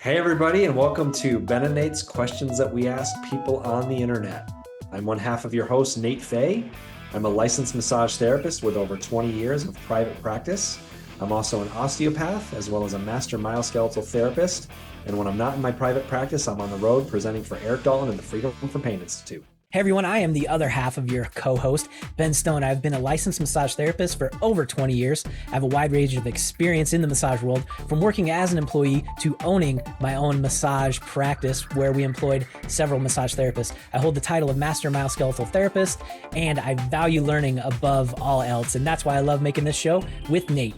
Hey, everybody, and welcome to Ben and Nate's Questions That We Ask People on the Internet. I'm one half of your host, Nate Fay. I'm a licensed massage therapist with over 20 years of private practice. I'm also an osteopath as well as a master myoskeletal therapist. And when I'm not in my private practice, I'm on the road presenting for Eric Dalton and the Freedom from Pain Institute. Hey everyone, I am the other half of your co-host, Ben Stone. I've been a licensed massage therapist for over 20 years. I have a wide range of experience in the massage world, from working as an employee to owning my own massage practice where we employed several massage therapists. I hold the title of Master Myoskeletal Therapist, and I value learning above all else, and that's why I love making this show with Nate.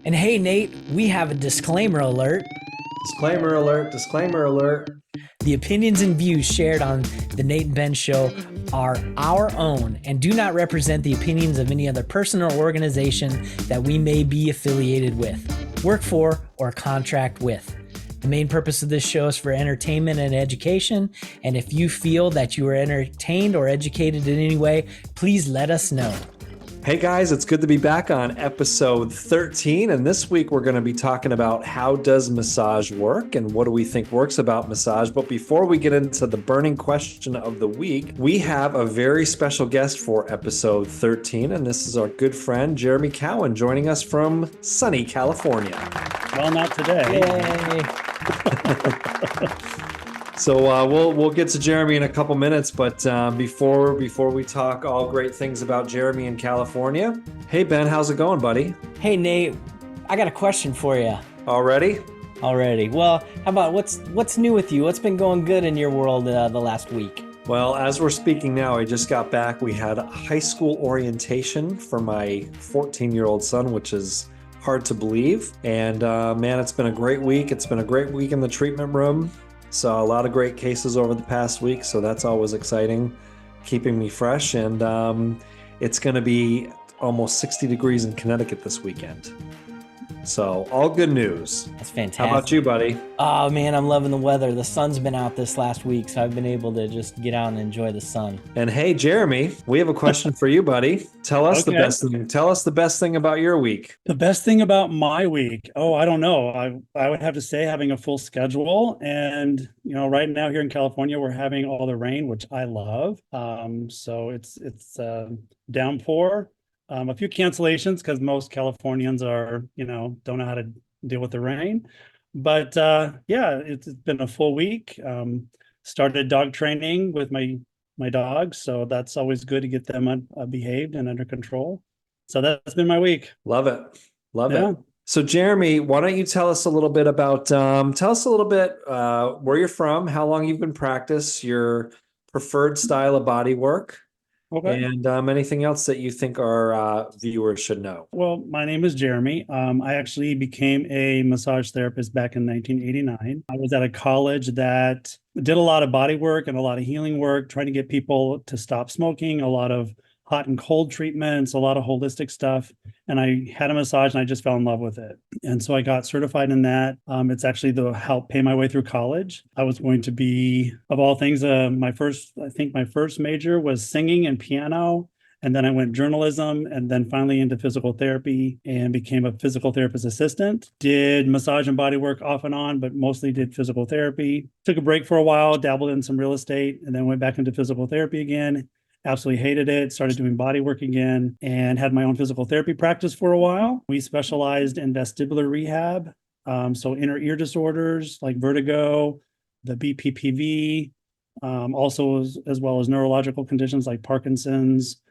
And hey Nate, we have a disclaimer alert. Disclaimer alert, disclaimer alert. The opinions and views shared on the Nate and Ben Show are our own and do not represent the opinions of any other person or organization that we may be affiliated with, work for, or contract with. The main purpose of this show is for entertainment and education, and if you feel that you are entertained or educated in any way, please let us know. Hey guys, it's good to be back on episode 13, and this week we're going to be talking about how does massage work and what do we think works about massage. But before we get into the burning question of the week, we have a very special guest for episode 13, and this is our good friend Jeremy Cowan joining us from sunny California. Well, not today. Yay! So we'll get to Jeremy in a couple minutes, but before we talk all great things about Jeremy in California, hey Ben, how's it going, buddy? Hey Nate, I got a question for you. Already? Well, how about what's new with you? What's been going good in your world the last week? Well, as we're speaking now, I just got back. We had a high school orientation for my 14-year-old son, which is hard to believe. And man, it's been a great week. It's been a great week in the treatment room. Saw a lot of great cases over the past week, so that's always exciting, keeping me fresh. And it's going to be almost 60 degrees in Connecticut this weekend. So all good news. That's fantastic. How about you, buddy? Oh man, I'm loving the weather. The sun's been out this last week, so I've been able to just get out and enjoy the sun. And hey, Jeremy, we have a question for you, buddy. Tell us the best thing. Tell us the best thing about your week. The best thing about my week. Oh, I don't know. I would have to say having a full schedule. And, right now here in California, we're having all the rain, which I love. So it's downpour. A few cancellations because most Californians are, don't know how to deal with the rain. But yeah, it's been a full week. Started dog training with my dogs, so that's always good to get them behaved and under control. So that's been my week. Love it. It. So Jeremy, why don't you tell us a little bit about where you're from, how long you've been practicing, your preferred style of body work. Okay. And anything else that you think our viewers should know? Well, my name is Jeremy. I actually became a massage therapist back in 1989. I was at a college that did a lot of body work and a lot of healing work, trying to get people to stop smoking, a lot of hot and cold treatments, a lot of holistic stuff. And I had a massage and I just fell in love with it. And so I got certified in that. It's actually to help pay my way through college. I was going to be, of all things, my first major was singing and piano. And then I went journalism and then finally into physical therapy and became a physical therapist assistant. Did massage and body work off and on, but mostly did physical therapy. Took a break for a while, dabbled in some real estate, and then went back into physical therapy again. Absolutely hated it, started doing body work again, and had my own physical therapy practice for a while. We specialized in vestibular rehab, so inner ear disorders like vertigo, the BPPV, also as well as neurological conditions like Parkinson's,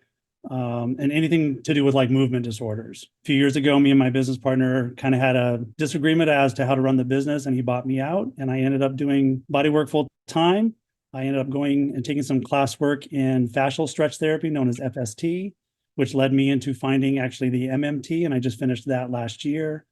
and anything to do with like movement disorders. A few years ago, me and my business partner kind of had a disagreement as to how to run the business, and he bought me out, and I ended up doing body work full time. I ended up going and taking some classwork in fascial stretch therapy known as FST, which led me into finding actually the MMT, and I just finished that last year.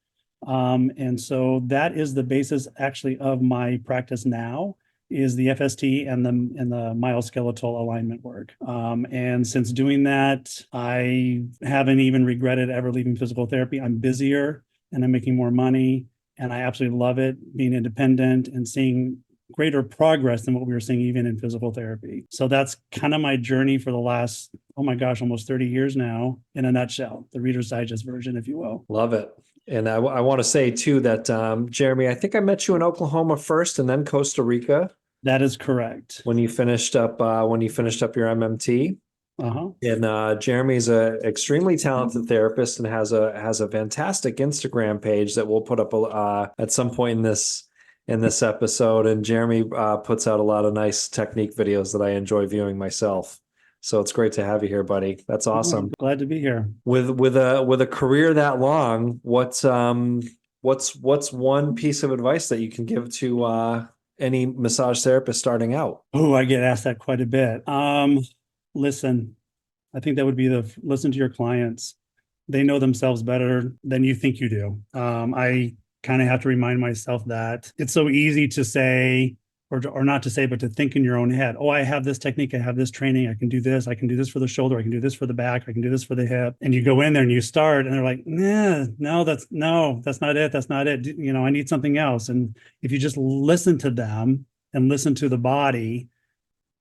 And so that is the basis actually of my practice now, is the FST and the myoskeletal alignment work. And since doing that, I haven't even regretted ever leaving physical therapy. I'm busier and I'm making more money, and I absolutely love it, being independent and seeing greater progress than what we were seeing even in physical therapy. So that's kind of my journey for the last, oh my gosh, almost 30 years now in a nutshell, the Reader's Digest version, if you will. Love it. And I want to say too that Jeremy, I think I met you in Oklahoma first, and then Costa Rica That is correct. when you finished up your MMT. Uh-huh. And Jeremy's a extremely talented therapist and has a fantastic Instagram page that we'll put up at some point in this episode. And Jeremy puts out a lot of nice technique videos that I enjoy viewing myself. So it's great to have you here, buddy. That's Yeah, awesome. glad to be here. With a career that long, what's one piece of advice that you can give to any massage therapist starting out? Oh, I get asked that quite a bit. Listen, I think that would be listen to your clients. They know themselves better than you think you do. I kind of have to remind myself that it's so easy to say, or not to say, but to think in your own head. Oh, I have this technique. I have this training. I can do this. I can do this for the shoulder. I can do this for the back. I can do this for the hip. And you go in there and you start, and they're like, nah, no, that's not it. That's not it. I need something else. And if you just listen to them and listen to the body,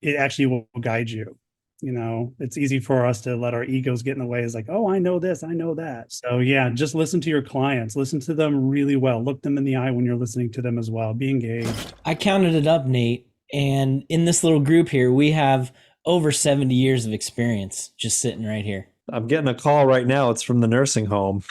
it actually will guide you. It's easy for us to let our egos get in the way. It's like, oh, I know this, I know that. So yeah, just listen to your clients, listen to them really well, look them in the eye when you're listening to them as well, be engaged. I counted it up, Nate, and in this little group here, we have over 70 years of experience just sitting right here. I'm getting a call right now. It's from the nursing home.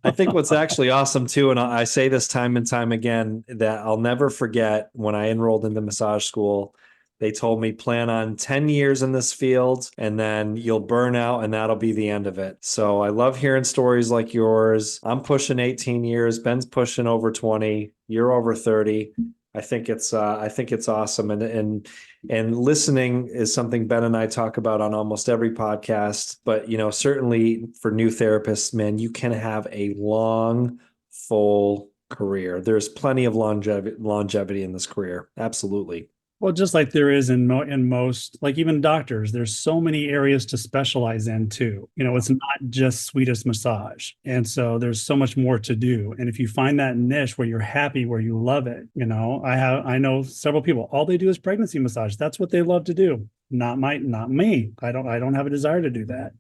I think what's actually awesome too, and I say this time and time again, that I'll never forget when I enrolled into massage school. They told me plan on 10 years in this field and then you'll burn out and that'll be the end of it. So I love hearing stories like yours. I'm pushing 18 years. Ben's pushing over 20. You're over 30. I think it's awesome. And listening is something Ben and I talk about on almost every podcast. But certainly for new therapists, man, you can have a long, full career. There's plenty of longevity in this career. Absolutely. Well, just like there is in most, like even doctors, there's so many areas to specialize in too. It's not just sweetest massage. And so there's so much more to do. And if you find that niche where you're happy, where you love it, I know several people, all they do is pregnancy massage. That's what they love to do. Not me. I don't have a desire to do that.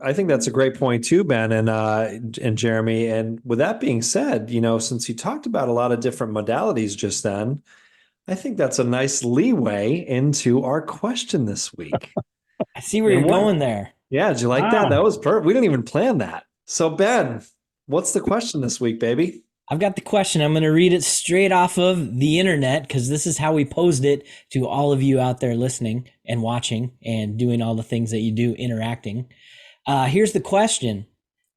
I think that's a great point too, Ben and Jeremy. And with that being said, since you talked about a lot of different modalities just then, I think that's a nice leeway into our question this week. I see where you're going there. Yeah, did you like that? That was perfect. We didn't even plan that. So Ben, what's the question this week, baby? I've got the question. I'm going to read it straight off of the internet because this is how we posed it to all of you out there listening and watching and doing all the things that you do, interacting. Here's the question.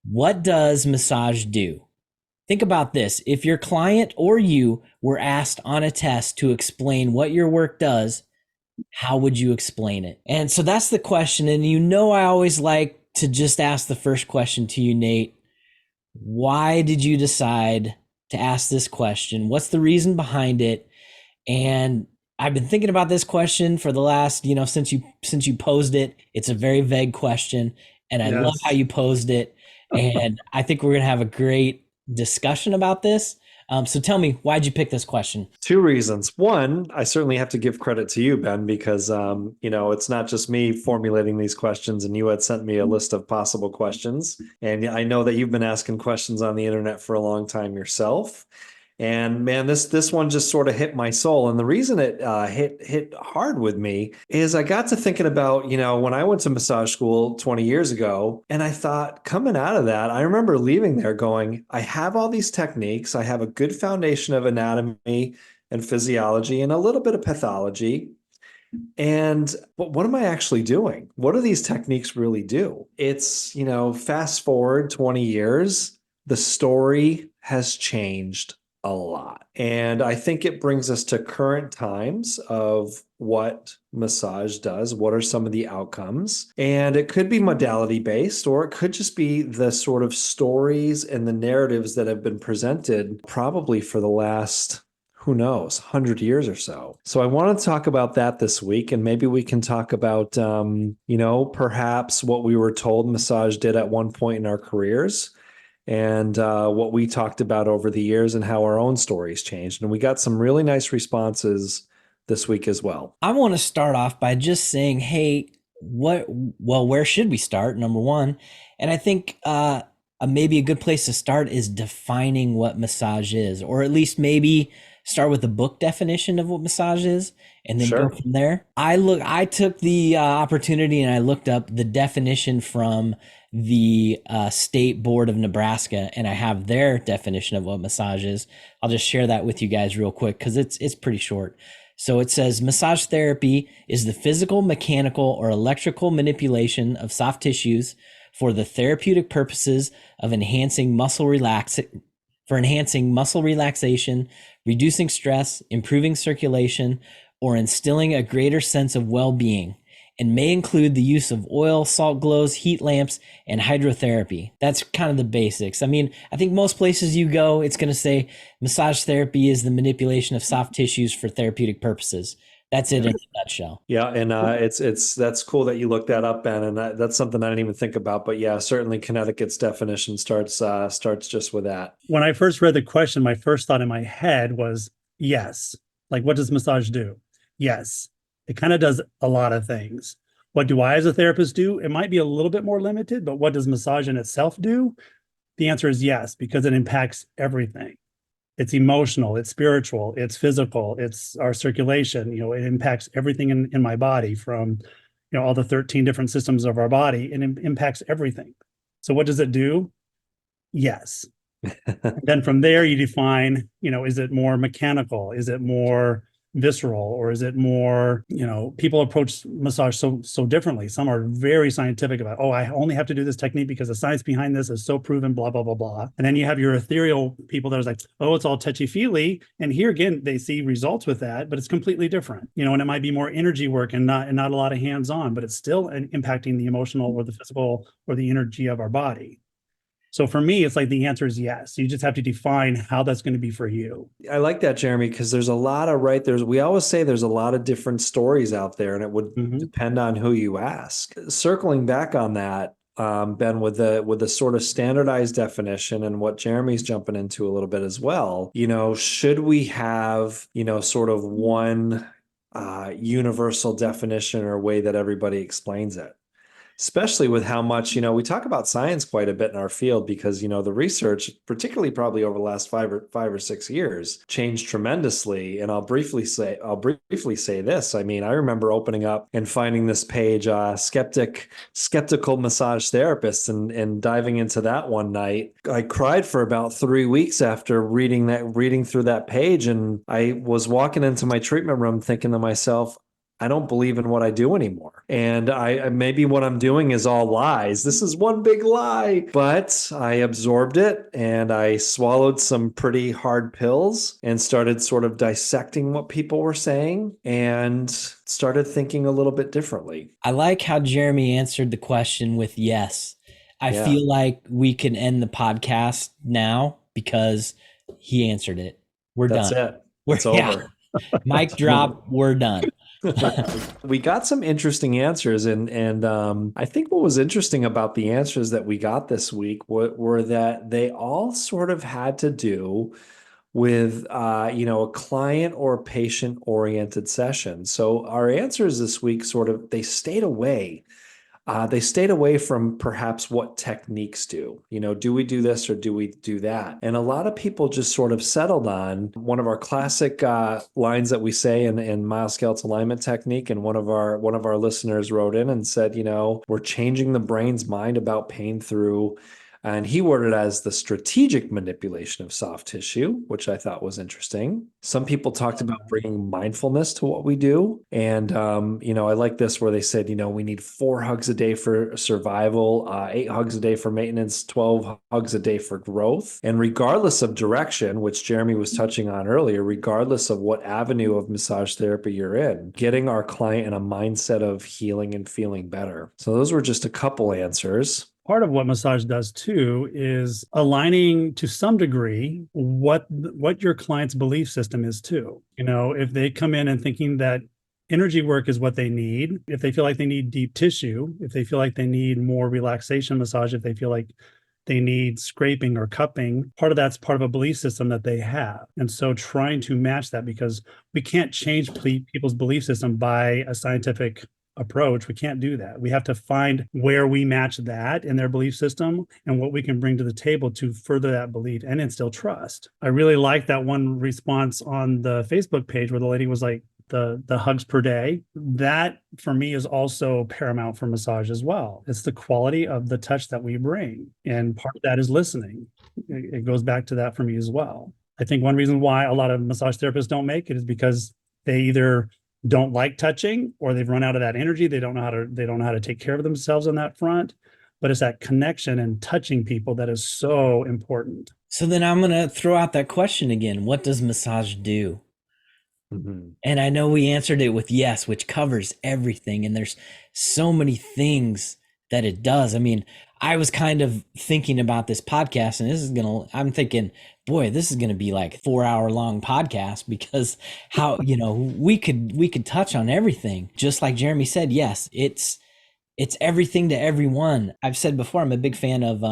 What does massage do? Think about this. If your client or you were asked on a test to explain what your work does, how would you explain it? And so that's the question. And I always like to just ask the first question to you, Nate. Why did you decide to ask this question? What's the reason behind it? And I've been thinking about this question for the last, since you posed it. It's a very vague question, and I love how you posed it. And I think we're going to have a great discussion about this. So tell me, why'd you pick this question? Two reasons. One, I certainly have to give credit to you, Ben, because, it's not just me formulating these questions, and you had sent me a list of possible questions. And I know that you've been asking questions on the internet for a long time yourself. And man, this one just sort of hit my soul. And the reason it hit hard with me is I got to thinking about, when I went to massage school 20 years ago, and I thought coming out of that, I remember leaving there going, I have all these techniques. I have a good foundation of anatomy and physiology and a little bit of pathology. And but what am I actually doing? What do these techniques really do? It's, fast forward 20 years, the story has changed a lot. And I think it brings us to current times of what massage does. What are some of the outcomes? And it could be modality based, or it could just be the sort of stories and the narratives that have been presented probably for the last, who knows, 100 years or so. So I want to talk about that this week. And maybe we can talk about, perhaps what we were told massage did at one point in our careers, and what we talked about over the years and how our own stories changed. And we got some really nice responses this week as well. I want to start off by just saying, hey, where should we start? Number one. And I think maybe a good place to start is defining what massage is, or at least maybe start with a book definition of what massage is and then go Sure. from there. I took the opportunity and I looked up the definition from the State Board of Nebraska, and I have their definition of what massage is. I'll just share that with you guys real quick because it's pretty short. So it says massage therapy is the physical, mechanical, or electrical manipulation of soft tissues for the therapeutic purposes of enhancing muscle relaxation, reducing stress, improving circulation, or instilling a greater sense of well-being, and may include the use of oil, salt glows, heat lamps, and hydrotherapy. That's kind of the basics. I mean, I think most places you go, it's going to say massage therapy is the manipulation of soft tissues for therapeutic purposes. That's it in a nutshell. Yeah, and it's that's cool that you looked that up, Ben, and that's something I didn't even think about. But yeah, certainly Connecticut's definition starts just with that. When I first read the question, my first thought in my head was yes. Like, what does massage do? Yes. It kind of does a lot of things. What do I as a therapist do? It might be a little bit more limited, but what does massage in itself do? The answer is yes, because it impacts everything. It's emotional, it's spiritual, it's physical, it's our circulation. It impacts everything in my body, from all the 13 different systems of our body, and it impacts everything. So what does it do? Yes. Then from there you define, is it more mechanical? Is it more visceral, or is it more, people approach massage so differently. Some are very scientific about, oh, I only have to do this technique because the science behind this is so proven, blah, blah, blah, blah. And then you have your ethereal people that are like, oh, it's all touchy-feely. And here again, they see results with that, but it's completely different, and it might be more energy work and not a lot of hands-on, but it's still impacting the emotional or the physical or the energy of our body. So for me, it's like the answer is yes. You just have to define how that's going to be for you. I like that, Jeremy, because there's a lot of we always say there's a lot of different stories out there, and it would depend on who you ask. Circling back on that, Ben, with the sort of standardized definition and what Jeremy's jumping into a little bit as well, should we have, sort of one universal definition or way that everybody explains it? Especially with how much, we talk about science quite a bit in our field because, the research, particularly probably over the last 5 or 6 years, changed tremendously. And I'll briefly say this. I mean, I remember opening up and finding this page, skeptical massage therapists, and diving into that one night. I cried for about 3 weeks after reading through that page. And I was walking into my treatment room thinking to myself, I don't believe in what I do anymore. And maybe what I'm doing is all lies. This is one big lie. But I absorbed it and I swallowed some pretty hard pills and started sort of dissecting what people were saying and started thinking a little bit differently. I like how Jeremy answered the question with yes. I feel like we can end the podcast now because he answered it. That's done. it. It's over. Mic drop. We're done. We got some interesting answers, and I think what was interesting about the answers that we got this week were that they all sort of had to do with a client or patient oriented session. So our answers this week they stayed away. They stayed away from perhaps what techniques do. Do we do this or do we do that? And a lot of people just sort of settled on one of our classic lines that we say in Miles Scale's alignment technique. And one of our listeners wrote in and said, we're changing the brain's mind about pain through. And he worded it as the strategic manipulation of soft tissue, which I thought was interesting. Some people talked about bringing mindfulness to what we do. And, I like this where they said, we need 4 hugs a day for survival, 8 hugs a day for maintenance, 12 hugs a day for growth. And regardless of direction, which Jeremy was touching on earlier, regardless of what avenue of massage therapy you're in, getting our client in a mindset of healing and feeling better. So those were just a couple answers. Part of what massage does too is aligning to some degree what your client's belief system is too. If they come in and thinking that energy work is what they need, if they feel like they need deep tissue, if they feel like they need more relaxation massage, if they feel like they need scraping or cupping, part of that's part of a belief system that they have. And so trying to match that, because we can't change people's belief system by a scientific approach. We can't do that. We have to find where we match that in their belief system and what we can bring to the table to further that belief and instill trust. I really like that one response on the Facebook page where the lady was like, the hugs per day. That for me is also paramount for massage as well. It's the quality of the touch that we bring. And part of that is listening. It goes back to that for me as well. I think one reason why a lot of massage therapists don't make it is because they either don't like touching or they've run out of that energy. They don't know how to take care of themselves on that front. But it's that connection and touching people that is so important. So then I'm going to throw out that question again. What does massage do? Mm-hmm. And I know we answered it with yes, which covers everything. And there's so many things that it does. I mean, I was kind of thinking about this podcast, and I'm thinking, boy, this is gonna be like 4 hour long podcast, because how, we could touch on everything. Just like Jeremy said, yes, it's everything to everyone. I've said before, I'm a big fan of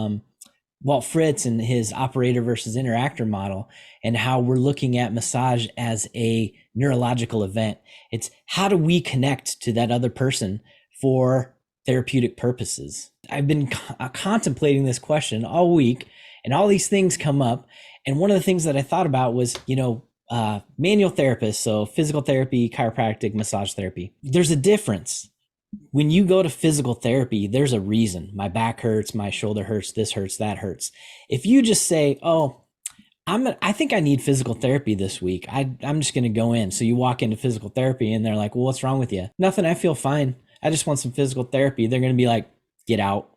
Walt Fritz and his operator versus interactor model, and how we're looking at massage as a neurological event. It's how do we connect to that other person for therapeutic purposes? I've been contemplating this question all week, and all these things come up. And one of the things that I thought about was, manual therapists, so physical therapy, chiropractic, massage therapy. There's a difference. When you go to physical therapy, there's a reason. My back hurts, my shoulder hurts, this hurts, that hurts. If you just say, oh, I think I need physical therapy this week, I'm just going to go in. So you walk into physical therapy and they're like, well, what's wrong with you? Nothing, I feel fine. I just want some physical therapy. They're going to be like, get out.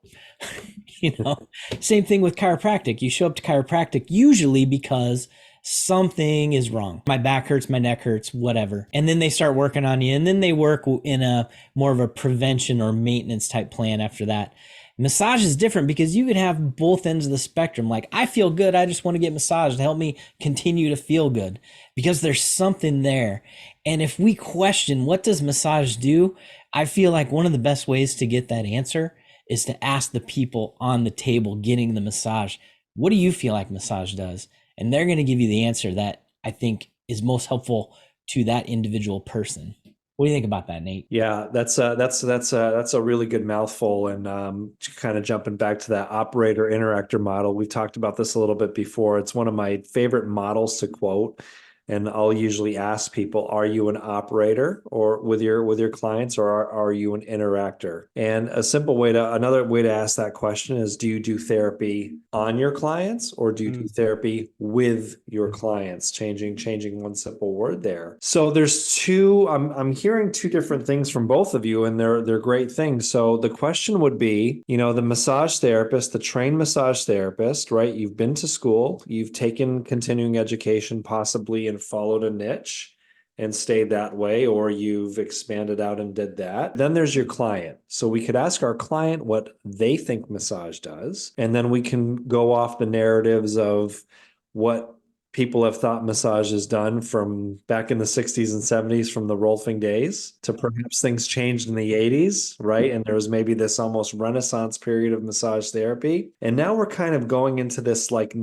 Same thing with chiropractic. You show up to chiropractic usually because something is wrong. My back hurts, my neck hurts, whatever. And then they start working on you. And then they work in a more of a prevention or maintenance type plan after that. Massage is different because you could have both ends of the spectrum. Like, I feel good, I just want to get massaged to help me continue to feel good, because there's something there. And if we question what does massage do, I feel like one of the best ways to get that answer is to ask the people on the table getting the massage, what do you feel like massage does? And they're going to give you the answer that I think is most helpful to that individual person. What do you think about that, Nate? Yeah, that's a really good mouthful. And kind of jumping back to that operator interactor model, we've talked about this a little bit before. It's one of my favorite models to quote. And I'll usually ask people, are you an operator or with your clients, or are you an interactor? And another way to ask that question is, do you do therapy on your clients, or do you do therapy with your clients? Changing one simple word there. So there's I'm hearing two different things from both of you, and they're great things. So the question would be, the massage therapist, the trained massage therapist, right? You've been to school, you've taken continuing education, possibly, and followed a niche and stayed that way, or you've expanded out and did that. Then there's your client. So we could ask our client what they think massage does, and then we can go off the narratives of what people have thought massage has done from back in the 60s and 70s, from the Rolfing days, to perhaps things changed in the 80s, right? And there was maybe this almost renaissance period of massage therapy. And now we're kind of going into this like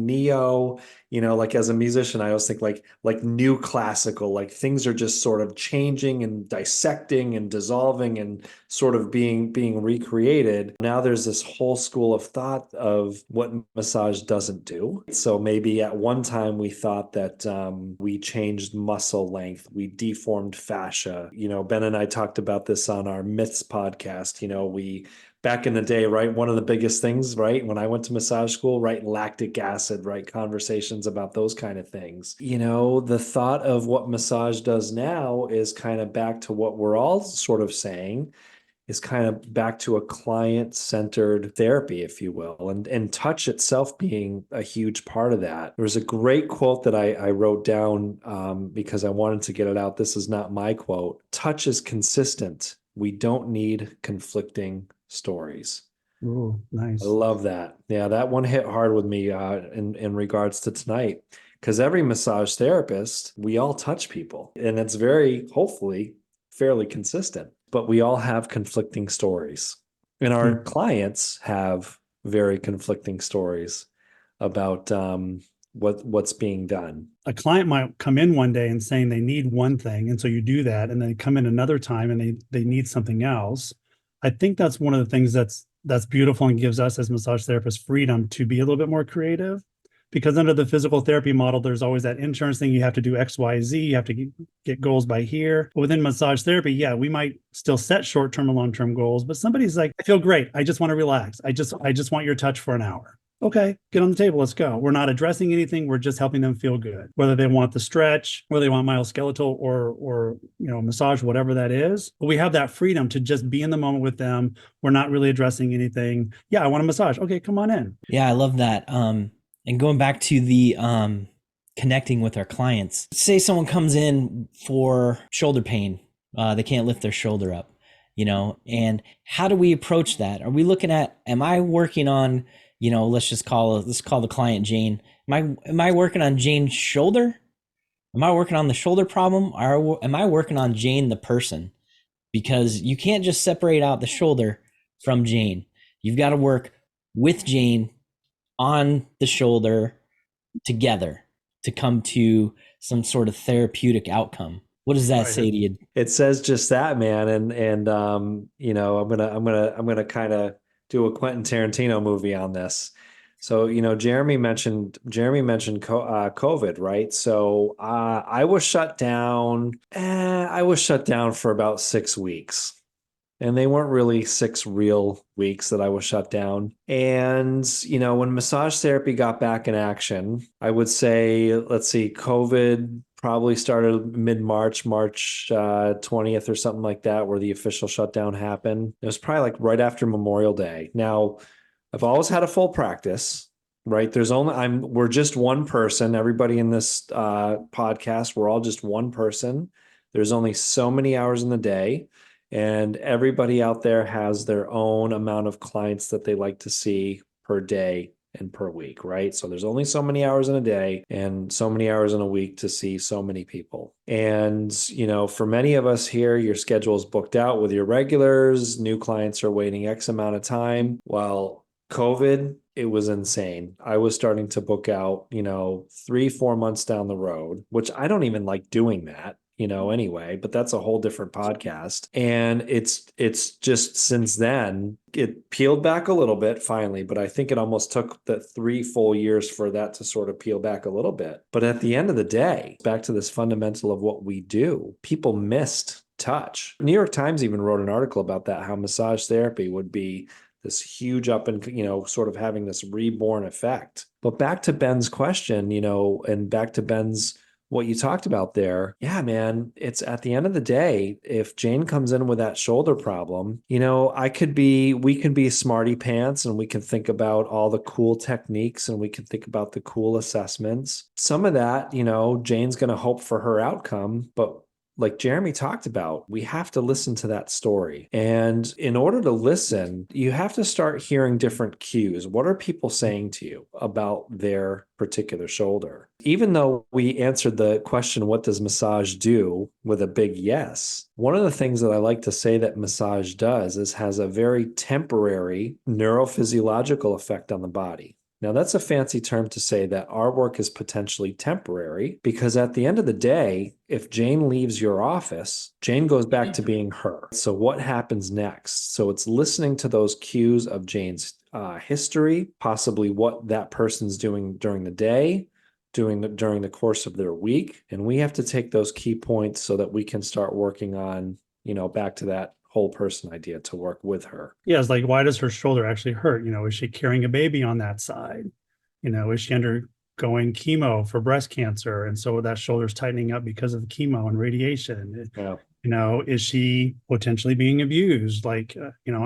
like as a musician, I always think like new classical, like things are just sort of changing and dissecting and dissolving and sort of being recreated. Now there's this whole school of thought of what massage doesn't do. So maybe at one time we thought that we changed muscle length, we deformed fascia. Ben and I talked about this on our Myths podcast. Back in the day, right? One of the biggest things, right? When I went to massage school, right? Lactic acid, right? Conversations about those kind of things. The thought of what massage does now is kind of back to what we're all sort of saying, is kind of back to a client-centered therapy, if you will, and touch itself being a huge part of that. There was a great quote that I wrote down because I wanted to get it out. This is not my quote. Touch is consistent. We don't need conflicting stories. Oh, nice. I love that. Yeah, that one hit hard with me in regards to tonight, because every massage therapist, we all touch people, and it's hopefully fairly consistent, but we all have conflicting stories, and our clients have very conflicting stories about what's being done. a client might come in one day and saying they need one thing, and so you do that, and then come in another time and they need something else. I think that's one of the things that's beautiful and gives us as massage therapists freedom to be a little bit more creative. Because under the physical therapy model, there's always that insurance thing. You have to do X, Y, Z. You have to get goals by here. But within massage therapy, yeah, we might still set short-term and long-term goals, but somebody's like, I feel great. I just want to relax. I just want your touch for an hour. Okay, get on the table. Let's go. We're not addressing anything. We're just helping them feel good. Whether they want the stretch, whether they want myoskeletal or massage, whatever that is. But we have that freedom to just be in the moment with them. We're not really addressing anything. Yeah, I want a massage. Okay, come on in. Yeah, I love that. And going back to the connecting with our clients, say someone comes in for shoulder pain, they can't lift their shoulder up, and how do we approach that? Are we looking at, am I working on, let's call the client Jane. Am I working on Jane's shoulder? Am I working on the shoulder problem? Or am I working on Jane the person? Because you can't just separate out the shoulder from Jane. You've got to work with Jane on the shoulder together to come to some sort of therapeutic outcome. What does that say to you? It says just that, man. And I'm gonna kind of do a Quentin Tarantino movie on this. So, Jeremy mentioned COVID, right? So, I was shut down. I was shut down for about 6 weeks. And they weren't really 6 real weeks that I was shut down. And, when massage therapy got back in action, I would say, let's see, COVID probably started mid-March, March 20th or something like that, where the official shutdown happened. It was probably like right after Memorial Day. Now, I've always had a full practice, right? We're just one person. Everybody in this podcast, we're all just one person. There's only so many hours in the day. And everybody out there has their own amount of clients that they like to see per day and per week, right? So there's only so many hours in a day and so many hours in a week to see so many people. And, for many of us here, your schedule is booked out with your regulars. New clients are waiting X amount of time. Well, COVID, it was insane. I was starting to book out, 3-4 months down the road, which I don't even like doing that, anyway, but that's a whole different podcast. And it's just since then, it peeled back a little bit finally, but I think it almost took the 3 full years for that to sort of peel back a little bit. But at the end of the day, back to this fundamental of what we do, people missed touch. New York Times even wrote an article about that, how massage therapy would be this huge up and, sort of having this reborn effect. But back to Ben's question, and back to Ben's what you talked about there. Yeah, man, it's at the end of the day, if Jane comes in with that shoulder problem, we can be smarty pants and we can think about all the cool techniques and we can think about the cool assessments. Some of that, Jane's going to hope for her outcome, but like Jeremy talked about, we have to listen to that story. And in order to listen, you have to start hearing different cues. What are people saying to you about their particular shoulder? Even though we answered the question, what does massage do, with a big yes, one of the things that I like to say that massage does is has a very temporary neurophysiological effect on the body. Now, that's a fancy term to say that our work is potentially temporary, because at the end of the day, if Jane leaves your office, Jane goes back to being her. So what happens next? So it's listening to those cues of Jane's history, possibly what that person's doing during the day, during the course of their week. And we have to take those key points so that we can start working on, back to that whole person idea, to work with her. Yeah, it's like, why does her shoulder actually hurt? Is she carrying a baby on that side? Is she undergoing chemo for breast cancer? And so that shoulder's tightening up because of chemo and radiation. Yeah. Is she potentially being abused? I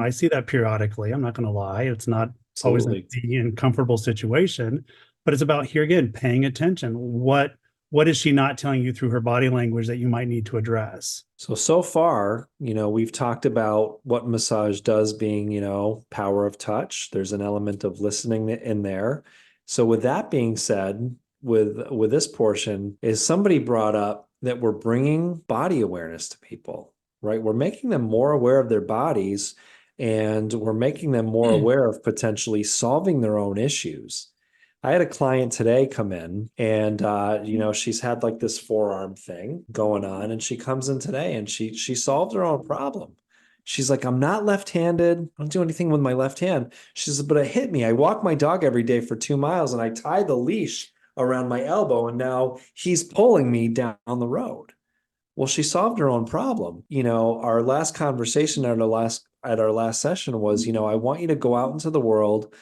see that periodically. I'm not going to lie. It's not always an easy and comfortable situation, but it's about, here again, paying attention. What is she not telling you through her body language that you might need to address? So far, we've talked about what massage does, being, power of touch. There's an element of listening in there. So with that being said, with this portion, is somebody brought up that we're bringing body awareness to people, right? We're making them more aware of their bodies, and we're making them more aware of potentially solving their own issues. I had a client today come in and she's had like this forearm thing going on and she comes in today and she solved her own problem. She's like, I'm not left-handed. I don't do anything with my left hand. She says, but it hit me. I walk my dog every day for 2 miles and I tie the leash around my elbow and now he's pulling me down the road. Well, she solved her own problem. Our last conversation at our last session was, I want you to go out into the world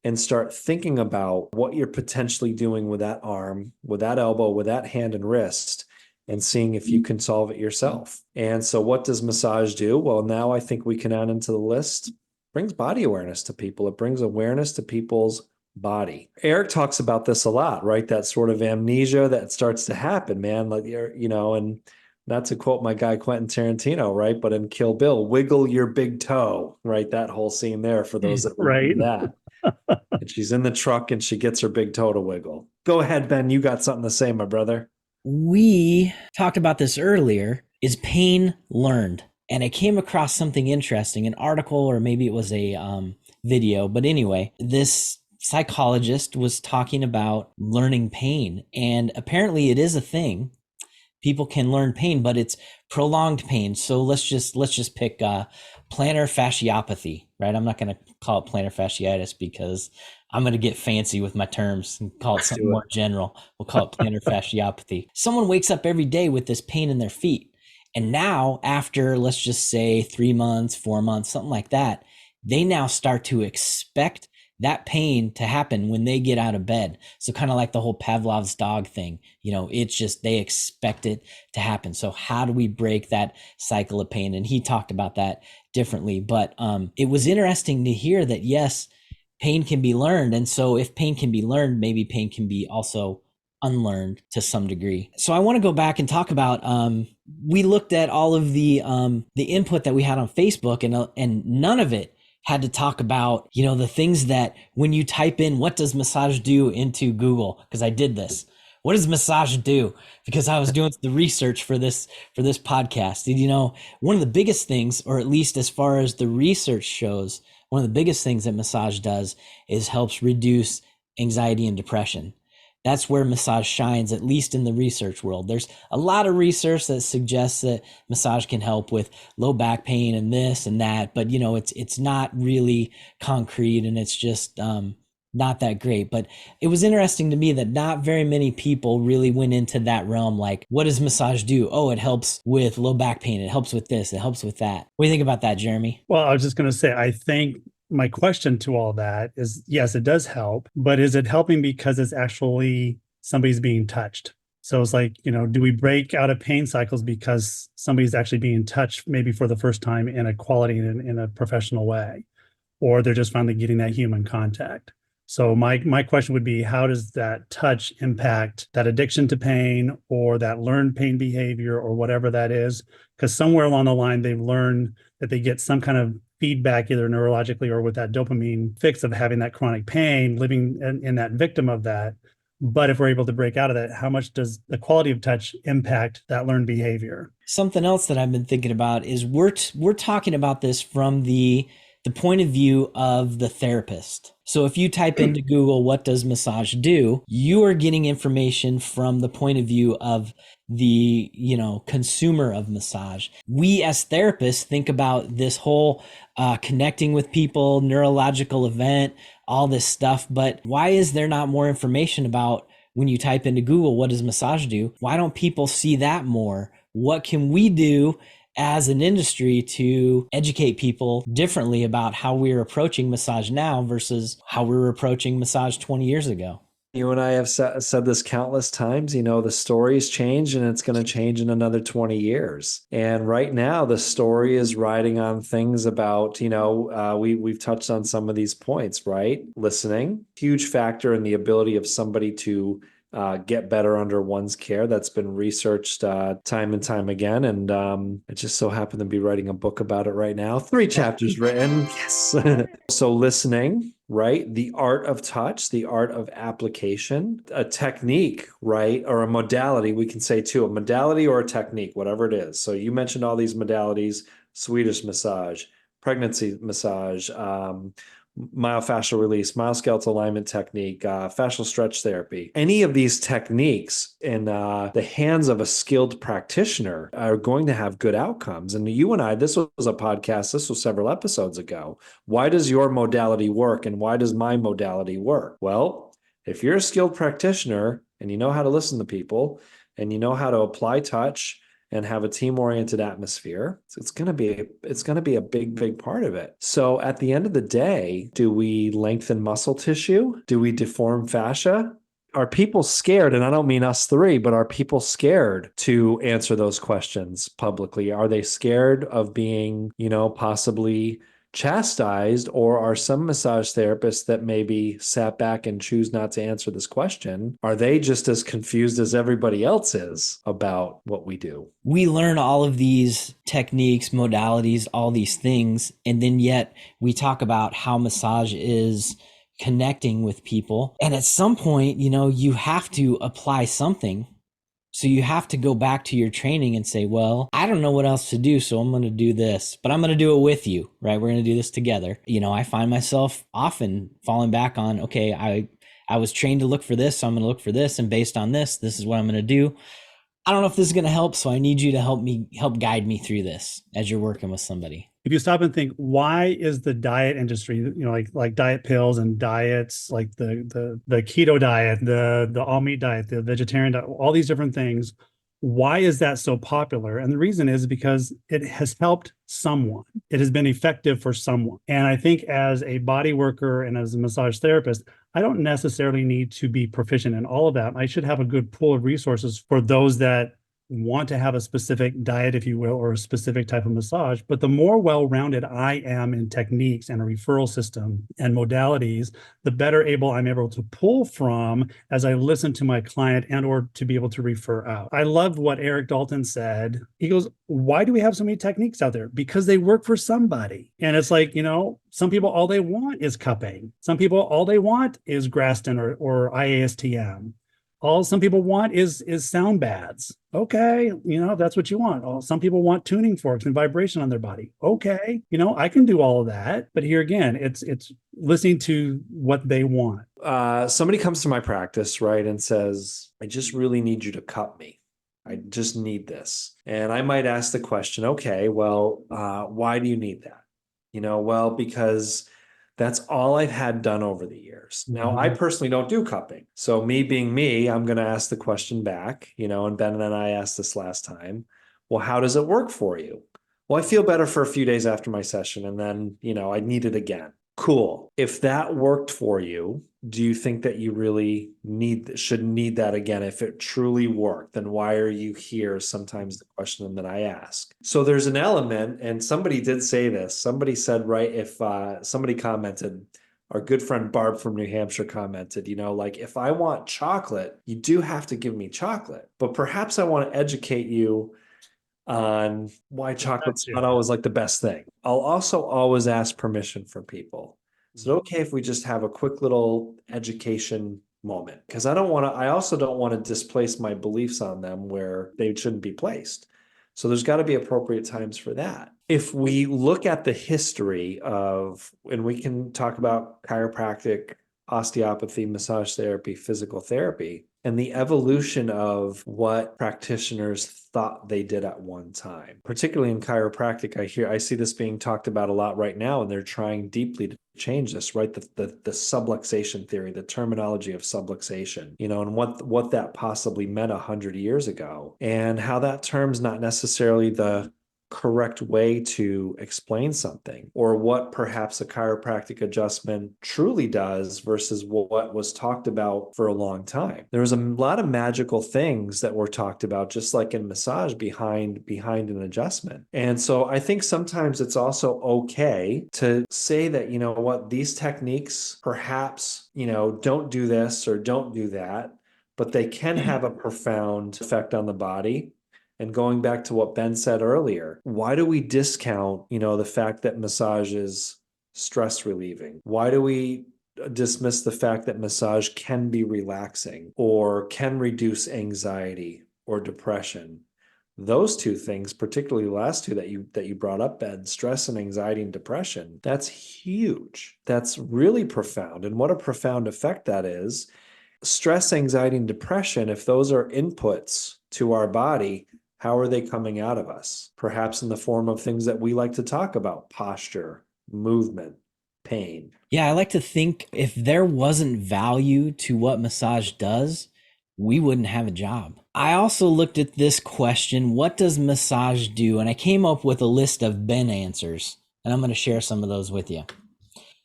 and start thinking about what you're potentially doing with that arm, with that elbow, with that hand and wrist, and seeing if you can solve it yourself. And so, what does massage do? Well, now I think we can add into the list, it brings body awareness to people. It brings awareness to people's body. Eric talks about this a lot, right? That sort of amnesia that starts to happen, man. Like, and not to quote my guy Quentin Tarantino, right? But in Kill Bill, wiggle your big toe, right? That whole scene there for those that Right. remember that. And she's in the truck and she gets her big toe to wiggle. Go ahead, Ben. You got something to say, my brother. We talked about this earlier. Is pain learned? And I came across something interesting, an article, or maybe it was a video. But anyway, this psychologist was talking about learning pain. And apparently it is a thing. People can learn pain, but it's prolonged pain. So let's just pick plantar fasciopathy, right? I'm not going to call it plantar fasciitis because I'm going to get fancy with my terms and call it something more general. We'll call it plantar fasciopathy. Someone wakes up every day with this pain in their feet. And now after, let's just say 3 months, 4 months, something like that, they now start to expect that pain to happen when they get out of bed. So kind of like the whole Pavlov's dog thing, it's just, they expect it to happen. So how do we break that cycle of pain? And he talked about that differently, but it was interesting to hear that, yes, pain can be learned. And so if pain can be learned, maybe pain can be also unlearned to some degree. So I want to go back and talk about, we looked at all of the input that we had on Facebook and none of it had to talk about, the things that when you type in, what does massage do into Google? Because I did this. What does massage do? Because I was doing the research for this podcast. One of the biggest things, or at least as far as the research shows, one of the biggest things that massage does is helps reduce anxiety and depression. That's where massage shines, at least in the research world. There's a lot of research that suggests that massage can help with low back pain and this and that, but it's not really concrete and it's just not that great. But it was interesting to me that not very many people really went into that realm. Like, what does massage do? Oh, it helps with low back pain. It helps with this. It helps with that. What do you think about that, Jeremy? Well, I was just going to say, I think my question to all that is, yes, it does help, but is it helping because it's actually somebody's being touched? So it's like, do we break out of pain cycles because somebody's actually being touched maybe for the first time in a quality and in a professional way, or they're just finally getting that human contact? So my question would be, how does that touch impact that addiction to pain or that learned pain behavior or whatever that is? Because somewhere along the line, they've learned that they get some kind of feedback, either neurologically or with that dopamine fix of having that chronic pain, living in that victim of that. But if we're able to break out of that, how much does the quality of touch impact that learned behavior? Something else that I've been thinking about is we're talking about this from the point of view of the therapist. So if you type into Google, what does massage do? You are getting information from the point of view of the, consumer of massage. We as therapists think about this whole connecting with people, neurological event, all this stuff. But why is there not more information about when you type into Google, what does massage do? Why don't people see that more? What can we do as an industry to educate people differently about how we're approaching massage now versus how we were approaching massage 20 years ago? You and I have said this countless times, the story's changed and it's going to change in another 20 years. And right now, the story is riding on things about, we've touched on some of these points, right? Listening, huge factor in the ability of somebody to get better under one's care. That's been researched time and time again. And I just so happen to be writing a book about it right now. 3 chapters written. Yes. So listening, right? The art of touch, the art of application, a technique, right? Or a modality, we can say too, a modality or a technique, whatever it is. So you mentioned all these modalities: Swedish massage, pregnancy massage, myofascial release, myoskeletal alignment technique, fascial stretch therapy. Any of these techniques in the hands of a skilled practitioner are going to have good outcomes. And you and I, this was a podcast, this was several episodes ago. Why does your modality work and why does my modality work? Well, if you're a skilled practitioner and you know how to listen to people and you know how to apply touch and have a team-oriented atmosphere, it's going to be a big part of it. So at the end of the day, do we lengthen muscle tissue? Do we deform fascia? Are people scared? And I don't mean us three, but are people scared to answer those questions publicly? Are they scared of being, possibly chastised, or are some massage therapists that maybe sat back and choose not to answer this question, are they just as confused as everybody else is about what we do? We learn all of these techniques, modalities, all these things, and then yet we talk about how massage is connecting with people. And at some point, you have to apply something. So you have to go back to your training and say, well, I don't know what else to do, so I'm going to do this, but I'm going to do it with you, right? We're going to do this together. I find myself often falling back on, okay, I was trained to look for this, so I'm going to look for this. And based on this is what I'm going to do. I don't know if this is going to help, so I need you to help guide me through this as you're working with somebody. If you stop and think, why is the diet industry, like diet pills and diets, like the keto diet, the all meat diet, the vegetarian diet, all these different things, why is that so popular? And the reason is because it has helped someone. It has been effective for someone. And I think as a body worker and as a massage therapist, I don't necessarily need to be proficient in all of that. I should have a good pool of resources for those that want to have a specific diet, if you will, or a specific type of massage. But the more well-rounded I am in techniques and a referral system and modalities, the better I'm able to pull from as I listen to my client and or to be able to refer out. I loved what Eric Dalton said. He goes, why do we have so many techniques out there? Because they work for somebody. And it's like, some people, all they want is cupping. Some people, all they want is Graston or IASTM. All some people want is sound baths. Okay, that's what you want. Some people want tuning forks and vibration on their body. Okay, I can do all of that. But here again, it's listening to what they want. Somebody comes to my practice, right, and says, I just really need you to cut me. I just need this. And I might ask the question, okay, well, why do you need that? Well, because that's all I've had done over the years. Now, I personally don't do cupping. So me being me, I'm going to ask the question back, and Ben and I asked this last time. Well, how does it work for you? Well, I feel better for a few days after my session and then, I need it again. Cool. If that worked for you, do you think that you really should need that again? If it truly worked, then why are you here? Sometimes the question that I ask. So there's an element, and somebody did say this. Somebody said, right, if somebody commented, our good friend Barb from New Hampshire commented, like if I want chocolate, you do have to give me chocolate. But perhaps I want to educate you on why chocolate's not always like the best thing. I'll also always ask permission from people. Is it okay if we just have a quick little education moment? Because I also don't want to displace my beliefs on them where they shouldn't be placed. So there's got to be appropriate times for that. If we look at the history of, and we can talk about chiropractic, osteopathy, massage therapy, physical therapy, and the evolution of what practitioners thought they did at one time, particularly in chiropractic. I see this being talked about a lot right now, and they're trying deeply to change this, right? The subluxation theory, the terminology of subluxation, and what that possibly meant 100 years ago, and how that term's not necessarily the correct way to explain something, or what perhaps a chiropractic adjustment truly does versus what was talked about for a long time. There was a lot of magical things that were talked about, just like in massage, behind an adjustment. And so I think sometimes it's also okay to say that, what, these techniques perhaps, don't do this or don't do that, but they can have a profound effect on the body. And going back to what Ben said earlier, why do we discount, the fact that massage is stress relieving? Why do we dismiss the fact that massage can be relaxing or can reduce anxiety or depression? those two things, particularly the last two that you brought up, Ben, stress and anxiety and depression, that's huge. That's really profound. And what a profound effect that is. Stress, anxiety, and depression, if those are inputs to our body, how are they coming out of us? Perhaps in the form of things that we like to talk about: posture, movement, pain. Yeah, I like to think if there wasn't value to what massage does, we wouldn't have a job. I also looked at this question, what does massage do? And I came up with a list of Ben answers, and I'm going to share some of those with you.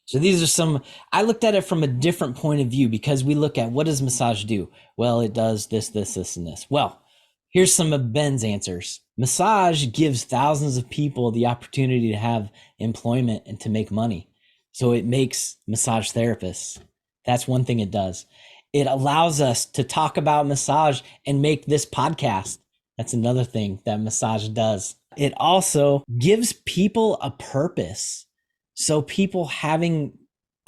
So these are some, I looked at it from a different point of view because we look at what does massage do? Well, it does this, this, this, and this. Well, here's some of Ben's answers. Massage gives thousands of people the opportunity to have employment and to make money. So it makes massage therapists. That's one thing it does. It allows us to talk about massage and make this podcast. That's another thing that massage does. It also gives people a purpose. So people having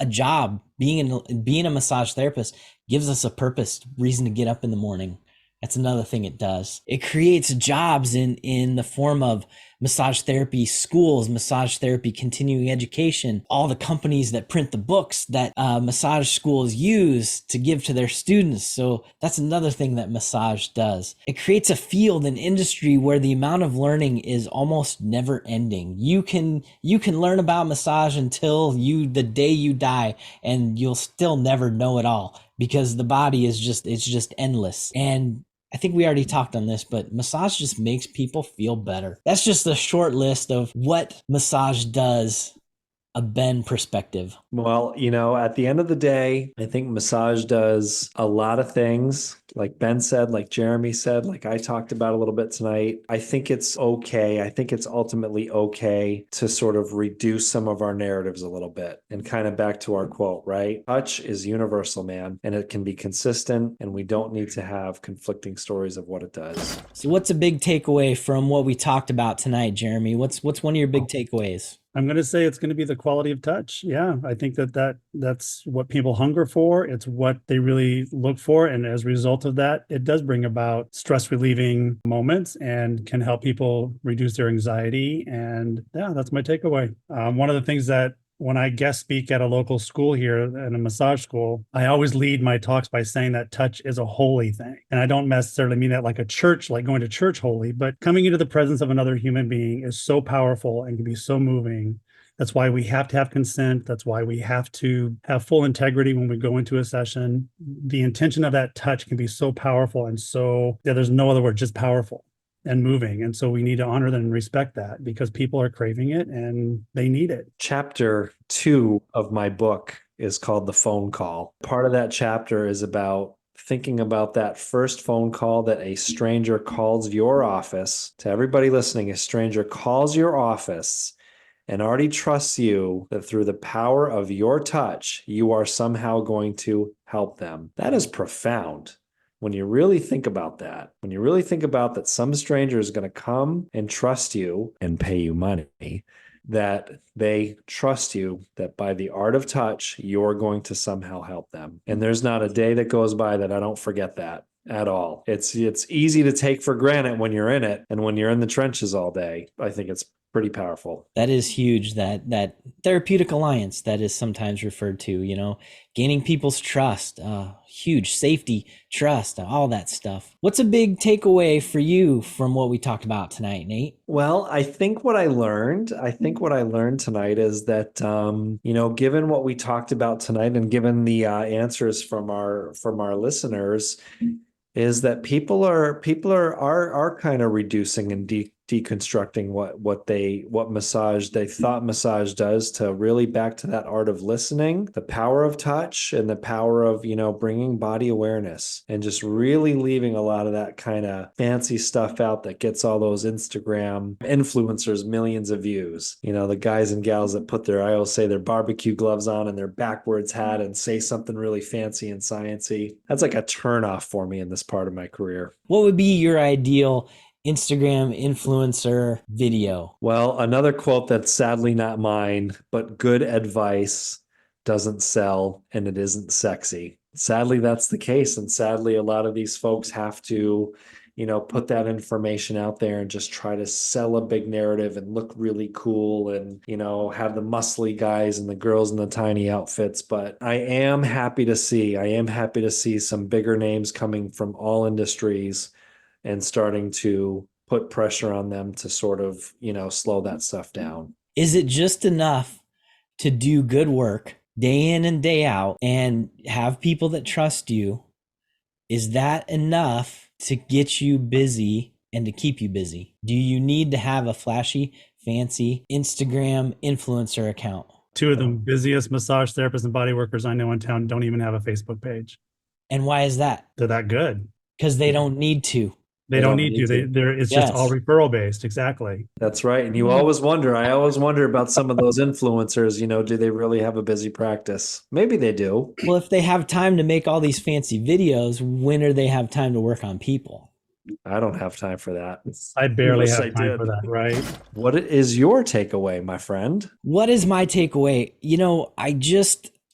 a job, being a massage therapist gives us a purpose, reason to get up in the morning. That's another thing it does. It creates jobs in the form of massage therapy schools, massage therapy continuing education, all the companies that print the books that massage schools use to give to their students. So that's another thing that massage does. It creates a field, an industry where the amount of learning is almost never ending. You can learn about massage until the day you die, and you'll still never know it all because the body is just endless. And I think we already talked on this, but massage just makes people feel better. That's just a short list of what massage does, a Ben perspective. Well, at the end of the day, I think massage does a lot of things. Like Ben said, like Jeremy said, like I talked about a little bit tonight. I think it's okay. I think it's ultimately okay to sort of reduce some of our narratives a little bit and kind of back to our quote, right? Touch is universal, man, and it can be consistent, and we don't need to have conflicting stories of what it does. So what's a big takeaway from what we talked about tonight, Jeremy? What's one of your big takeaways? I'm going to say it's going to be the quality of touch. Yeah, I think that's what people hunger for. It's what they really look for. And as a result of that, it does bring about stress relieving moments and can help people reduce their anxiety. And yeah, that's my takeaway. One of the things that when I guest speak at a local school here in a massage school, I always lead my talks by saying that touch is a holy thing. And I don't necessarily mean that like a church, like going to church holy, but coming into the presence of another human being is so powerful and can be so moving. That's why we have to have consent. That's why we have to have full integrity when we go into a session. The intention of that touch can be so powerful and so, yeah, there's no other word, just powerful and moving. And so we need to honor them and respect that because people are craving it and they need it. Chapter 2 of my book is called The Phone Call. Part of that chapter is about thinking about that first phone call that a stranger calls your office. To everybody listening, a stranger calls your office and already trusts you that through the power of your touch, you are somehow going to help them. That is profound. When you really think about that, when you really think about that some stranger is going to come and trust you and pay you money, that they trust you, that by the art of touch, you're going to somehow help them. And there's not a day that goes by that I don't forget that at all. It's easy to take for granted when you're in it. And when you're in the trenches all day, I think it's pretty powerful. That is huge. That therapeutic alliance that is sometimes referred to, gaining people's trust, huge safety, trust, all that stuff. What's a big takeaway for you from what we talked about tonight, Nate? Well, I think what I learned tonight is that, given what we talked about tonight and given the answers from our listeners, is that people are kind of reducing and deconstructing what massage they thought massage does, to really back to that art of listening, the power of touch, and the power of bringing body awareness, and just really leaving a lot of that kind of fancy stuff out that gets all those Instagram influencers millions of views. The guys and gals that put I always say, their barbecue gloves on and their backwards hat and say something really fancy and sciencey. That's like a turnoff for me in this part of my career. What would be your ideal Instagram influencer video? Well, another quote that's sadly not mine, but good advice doesn't sell and it isn't sexy. Sadly, that's the case. And sadly, a lot of these folks have to, put that information out there and just try to sell a big narrative and look really cool and, have the muscly guys and the girls in the tiny outfits. But I am happy to see some bigger names coming from all industries and starting to put pressure on them to sort of, slow that stuff down. Is it just enough to do good work day in and day out and have people that trust you? Is that enough to get you busy and to keep you busy? Do you need to have a flashy, fancy Instagram influencer account? Two of the busiest massage therapists and body workers I know in town don't even have a Facebook page. And why is that? They're that good. Because they don't need to. They don't need to. It's just all referral based. Exactly. That's right. And I always wonder about some of those influencers, do they really have a busy practice? Maybe they do. Well, if they have time to make all these fancy videos, when do they have time to work on people? I don't have time for that. I barely have time for that, right? What is your takeaway, my friend? What is my takeaway?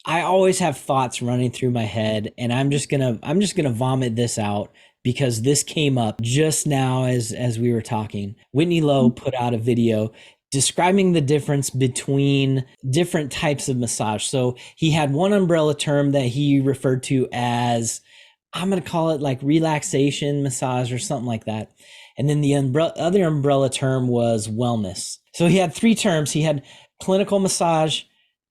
I always have thoughts running through my head, and I'm just gonna vomit this out because this came up just now as we were talking. Whitney Lowe put out a video describing the difference between different types of massage. So he had one umbrella term that he referred to as, I'm going to call it like relaxation massage or something like that. And then the other umbrella term was wellness. So he had three terms. He had clinical massage,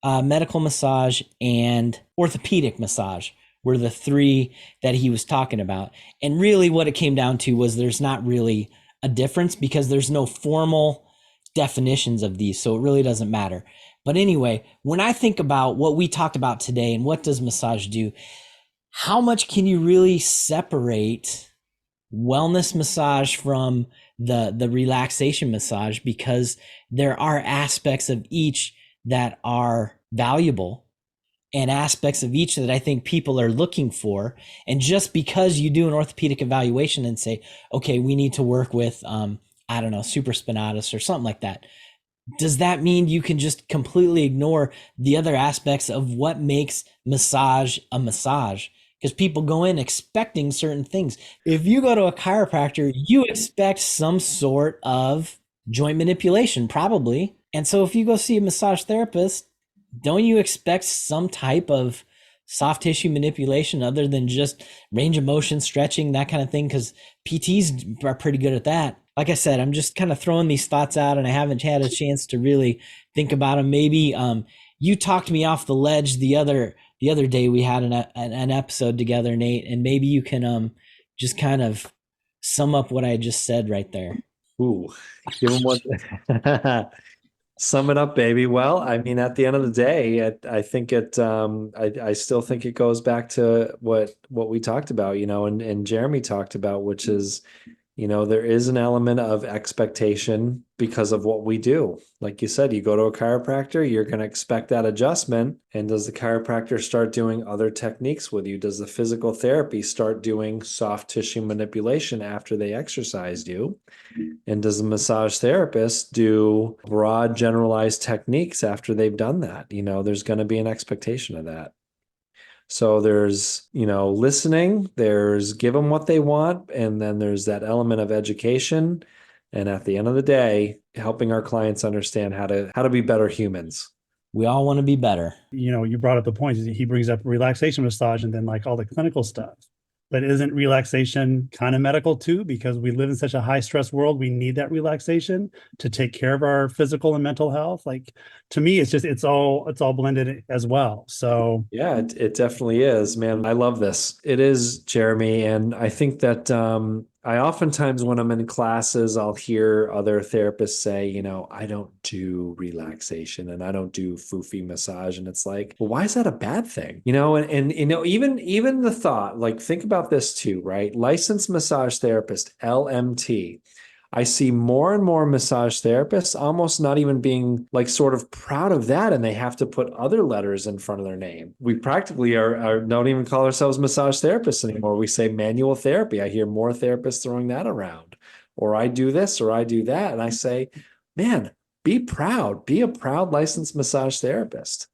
medical massage, and orthopedic massage were the three that he was talking about. And really what it came down to was there's not really a difference because there's no formal definitions of these. So it really doesn't matter. But anyway, when I think about what we talked about today and what does massage do, how much can you really separate wellness massage from the relaxation massage? Because there are aspects of each that are valuable and aspects of each that I think people are looking for. And just because you do an orthopedic evaluation and say, okay, we need to work with, I don't know, supraspinatus or something like that, does that mean you can just completely ignore the other aspects of what makes massage a massage? Because people go in expecting certain things. If you go to a chiropractor, you expect some sort of joint manipulation, probably. And so if you go see a massage therapist, don't you expect some type of soft tissue manipulation other than just range of motion, stretching, that kind of thing? Because PTs are pretty good at that. Like I said, I'm just kind of throwing these thoughts out and I haven't had a chance to really think about them. Maybe you talked me off the ledge the other day we had an episode together, Nate, and maybe you can just kind of sum up what I just said right there. Ooh, give them what sum it up, baby. Well, I mean, at the end of the day, I think I still think it goes back to what we talked about, and Jeremy talked about, which is, there is an element of expectation because of what we do. Like you said, you go to a chiropractor, you're going to expect that adjustment. And does the chiropractor start doing other techniques with you? Does the physical therapy start doing soft tissue manipulation after they exercised you? And does the massage therapist do broad generalized techniques after they've done that? There's going to be an expectation of that. So there's, listening, there's give them what they want, and then there's that element of education. And at the end of the day, helping our clients understand how to be better humans. We all want to be better. You brought up the point. He brings up relaxation massage and then like all the clinical stuff. But isn't relaxation kind of medical too? Because we live in such a high stress world, we need that relaxation to take care of our physical and mental health. Like to me, it's all blended as well. So yeah, it definitely is, man. I love this. It is, Jeremy, and I think that I oftentimes when I'm in classes, I'll hear other therapists say, I don't do relaxation and I don't do foofy massage. And it's like, well, why is that a bad thing? And even the thought, like, think about this too, right? Licensed massage therapist, LMT. I see more and more massage therapists almost not even being like sort of proud of that. And they have to put other letters in front of their name. We practically don't even call ourselves massage therapists anymore. We say manual therapy. I hear more therapists throwing that around, or I do this, or I do that. And I say, man, be proud, be a proud licensed massage therapist.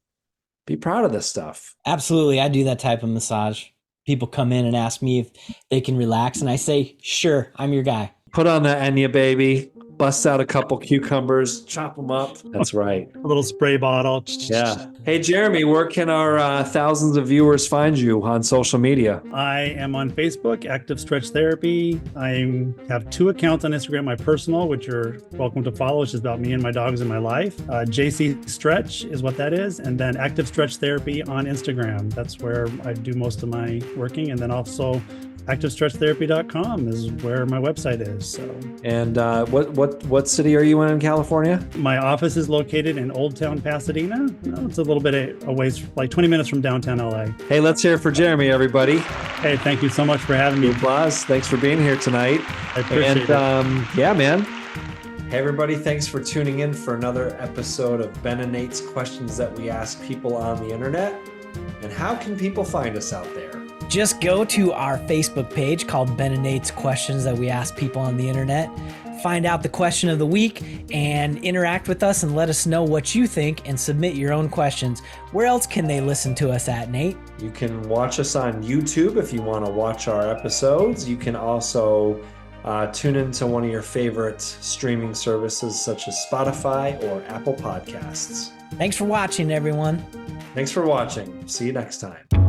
Be proud of this stuff. Absolutely. I do that type of massage. people come in and ask me if they can relax, and I say, sure, I'm your guy. Put on the Enya, baby. Bust out a couple cucumbers, chop them up. That's right. A little spray bottle. Yeah. Hey, Jeremy, where can our thousands of viewers find you on social media? I am on Facebook, Active Stretch Therapy. I have 2 accounts on Instagram, my personal, which you're welcome to follow, which is about me and my dogs and my life. JC Stretch is what that is. And then Active Stretch Therapy on Instagram. That's where I do most of my working. And then also ActiveStretchTherapy.com is where my website is. So, and what city are you in California? My office is located in Old Town Pasadena. It's a little bit a ways, like 20 minutes from downtown LA. Hey, let's hear it for Jeremy, everybody. Hey, thank you so much for having me. Applause. Thanks for being here tonight. I appreciate it. Yeah, man. Hey, everybody. Thanks for tuning in for another episode of Ben and Nate's Questions That We Ask People on the Internet. And how can people find us out there? Just go to our Facebook page called Ben and Nate's Questions That We Ask People on the Internet. Find out the question of the week and interact with us and let us know what you think and submit your own questions. Where else can they listen to us at, Nate? You can watch us on YouTube if you want to watch our episodes. You can also tune into one of your favorite streaming services such as Spotify or Apple Podcasts. Thanks for watching, everyone. Thanks for watching. See you next time.